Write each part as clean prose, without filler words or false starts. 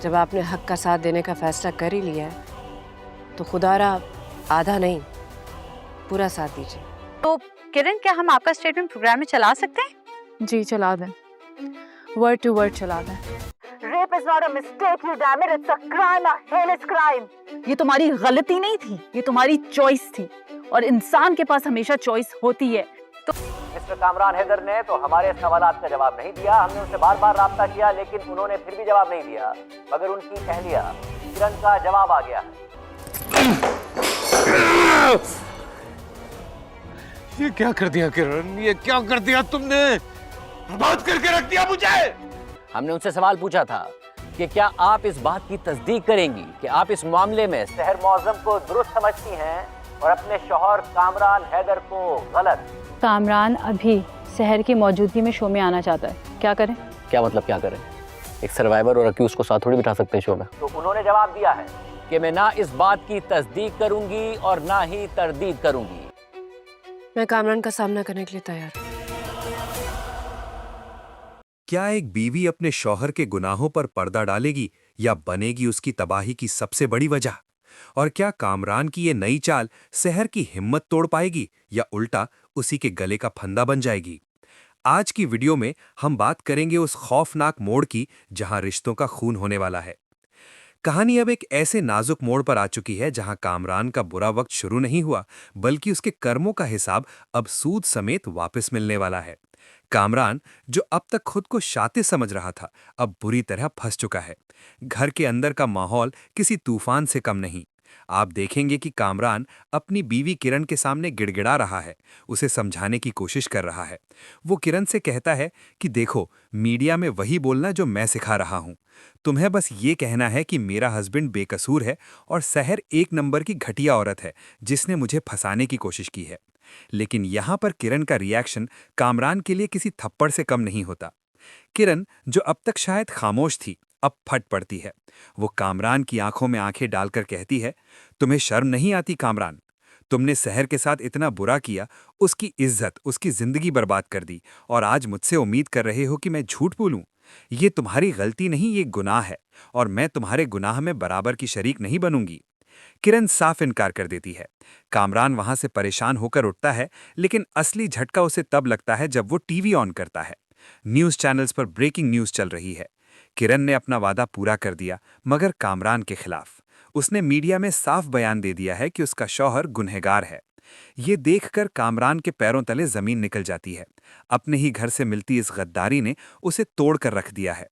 जब आपने हक का साथ देने का फैसला कर ही लिया है तो खुदारा आधा नहीं पूरा साथ दीजिए। तो किरण, क्या हम आपका स्टेटमेंट प्रोग्राम में चला सकते हैं? जी चला दें, वर्ड टू वर्ड चला दें। Rape is not a mistake, you damn it. It's a crime, a heinous crime. ये तुम्हारी गलती नहीं थी, ये तुम्हारी चॉइस थी, और इंसान के पास हमेशा चॉइस होती है। मिस्टर कामरान हैदर ने तो हमारे सवालात का जवाब नहीं दिया। हमने उनसे बार बार राब्ता किया लेकिन उन्होंने फिर भी जवाब नहीं दिया, मगर उनकी अहलिया किरण का जवाब आ गया है। ये क्या कर दिया किरण, ये क्या कर दिया तुमने? बर्बाद करके रख दिया मुझे। हमने उनसे सवाल पूछा था कि क्या आप इस बात की तस्दीक करेंगी कि आप इस मामले में सहर मौज़म को दुरुस्त समझती हैं और अपने शौहर कामरान हैदर को गलत। कामरान अभी सहर की मौजूदगी में शो में आना चाहता है, क्या करें? क्या मतलब क्या करें? एक सर्वाइवर और अक्यूज को साथ थोड़ी बिठा सकते हैं शो में। तो उन्होंने जवाब दिया है कि मैं ना इस बात की तस्दीक करूंगी और ना ही तरदीद करूंगी। मैं कामरान का सामना करने के लिए तैयार हूं। क्या एक बीवी अपने शौहर के गुनाहों पर पर्दा डालेगी या बनेगी उसकी तबाही की सबसे बड़ी वजह? और क्या कामरान की ये नई चाल सहर की हिम्मत तोड़ पाएगी या उल्टा उसी के गले का फंदा बन जाएगी? आज की वीडियो में हम बात करेंगे उस खौफनाक मोड़ की जहां रिश्तों का खून होने वाला है। कहानी अब एक ऐसे नाजुक मोड़ पर आ चुकी है जहां कामरान का बुरा वक्त शुरू नहीं हुआ, बल्कि उसके कर्मों का हिसाब अब सूद समेत वापस मिलने वाला है। कामरान, जो अब तक खुद को शातिर समझ रहा था, अब बुरी तरह फंस चुका है। घर के अंदर का माहौल किसी तूफान से कम नहीं। आप देखेंगे कि कामरान अपनी बीवी किरण के सामने गिड़गिड़ा रहा है, उसे समझाने की कोशिश कर रहा है। वो किरण से कहता है कि देखो, मीडिया में वही बोलना जो मैं सिखा रहा हूं। तुम्हें बस ये कहना है कि मेरा हस्बैंड बेकसूर है और सहर एक नंबर की घटिया औरत है जिसने मुझे फंसाने की कोशिश की है। लेकिन यहां पर किरण का रिएक्शन कामरान के लिए किसी थप्पड़ से कम नहीं होता। किरण, जो अब तक शायद खामोश थी, अब फट पड़ती है। वो कामरान की आंखों में आंखें डालकर कहती है, तुम्हें शर्म नहीं आती कामरान? तुमने सहर के साथ इतना बुरा किया, उसकी इज्जत, उसकी जिंदगी बर्बाद कर दी, और आज मुझसे उम्मीद कर रहे हो कि मैं झूठ बोलूं? ये तुम्हारी गलती नहीं, ये गुनाह है, और मैं तुम्हारे गुनाह में बराबर की शरीक नहीं बनूंगी। किरण साफ इनकार कर देती है। कामरान वहां से परेशान होकर उठता है, लेकिन असली झटका उसे तब लगता है जब वो टीवी ऑन करता है। न्यूज चैनल्स पर ब्रेकिंग न्यूज चल रही है। किरण ने अपना वादा पूरा कर दिया, मगर कामरान के खिलाफ। उसने मीडिया में साफ बयान दे दिया है कि उसका शौहर गुनहगार है। ये देखकर कामरान के पैरों तले जमीन निकल जाती है। अपने ही घर से मिलती इस गद्दारी ने उसे तोड़कर रख दिया है।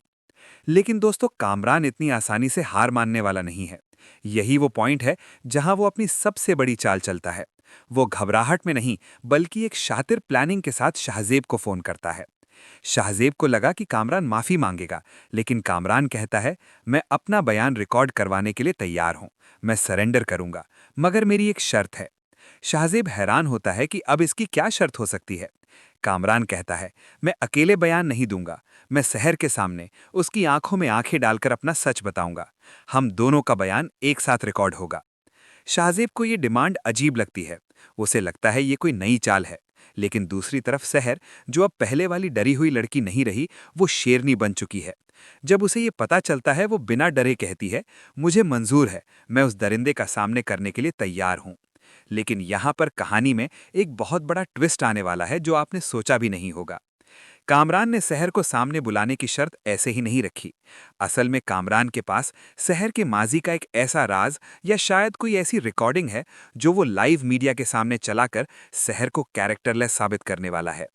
लेकिन दोस्तों, कामरान इतनी आसानी से हार मानने वाला नहीं है। यही वो पॉइंट है जहां वो अपनी सबसे बड़ी चाल चलता है। वो घबराहट में नहीं, बल्कि एक शातिर प्लानिंग के साथ शाहजेब को फोन करता है। शाहजेब को लगा कि कामरान माफी मांगेगा, लेकिन कामरान कहता है, मैं अपना बयान रिकॉर्ड करवाने के लिए तैयार हूं, मैं सरेंडर करूंगा, मगर मेरी एक शर्त है। शाहजेब हैरान होता है कि अब इसकी क्या शर्त हो सकती है। कामरान कहता है, मैं अकेले बयान नहीं दूंगा, मैं सहर के सामने उसकी आंखों में आंखें डालकर अपना सच बताऊंगा। हम दोनों का बयान एक साथ रिकॉर्ड होगा। शाहजेब को यह डिमांड अजीब लगती है। उसे लगता है ये कोई नई चाल है। लेकिन दूसरी तरफ सहर, जो अब पहले वाली डरी हुई लड़की नहीं रही, वो शेरनी बन चुकी है। जब उसे ये पता चलता है, वो बिना डरे कहती है, मुझे मंजूर है, मैं उस दरिंदे का सामने करने के लिए तैयार हूं। लेकिन यहां पर कहानी में एक बहुत बड़ा ट्विस्ट आने वाला है जो आपने सोचा भी नहीं होगा। कामरान ने सहर को सामने बुलाने की शर्त ऐसे ही नहीं रखी। असल में कामरान के पास सहर के माजी का एक ऐसा राज या शायद कोई ऐसी रिकॉर्डिंग है जो वो लाइव मीडिया के सामने चलाकर सहर को कैरेक्टरलेस साबित करने वाला है।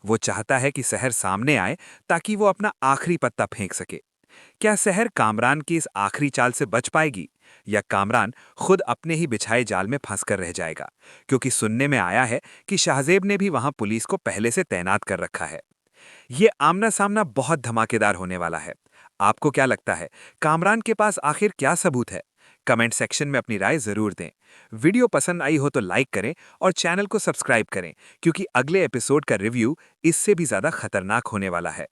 वो चाहता है कि सहर सामने आए ताकि वो अपना आखिरी पत्ता फेंक सके। क्या सहर कामरान की इस आखिरी चाल से बच पाएगी, या कामरान खुद अपने ही बिछाए जाल में फंसकर रह जाएगा? क्योंकि सुनने में आया है कि शाहजेब ने भी वहां पुलिस को पहले से तैनात कर रखा है। ये आमना सामना बहुत धमाकेदार होने वाला है। आपको क्या लगता है, कामरान के पास आखिर क्या सबूत है? कमेंट सेक्शन में अपनी राय जरूर दें। वीडियो पसंद आई हो तो लाइक करें और चैनल को सब्सक्राइब करें, क्योंकि अगले एपिसोड का रिव्यू इससे भी ज्यादा खतरनाक होने वाला है।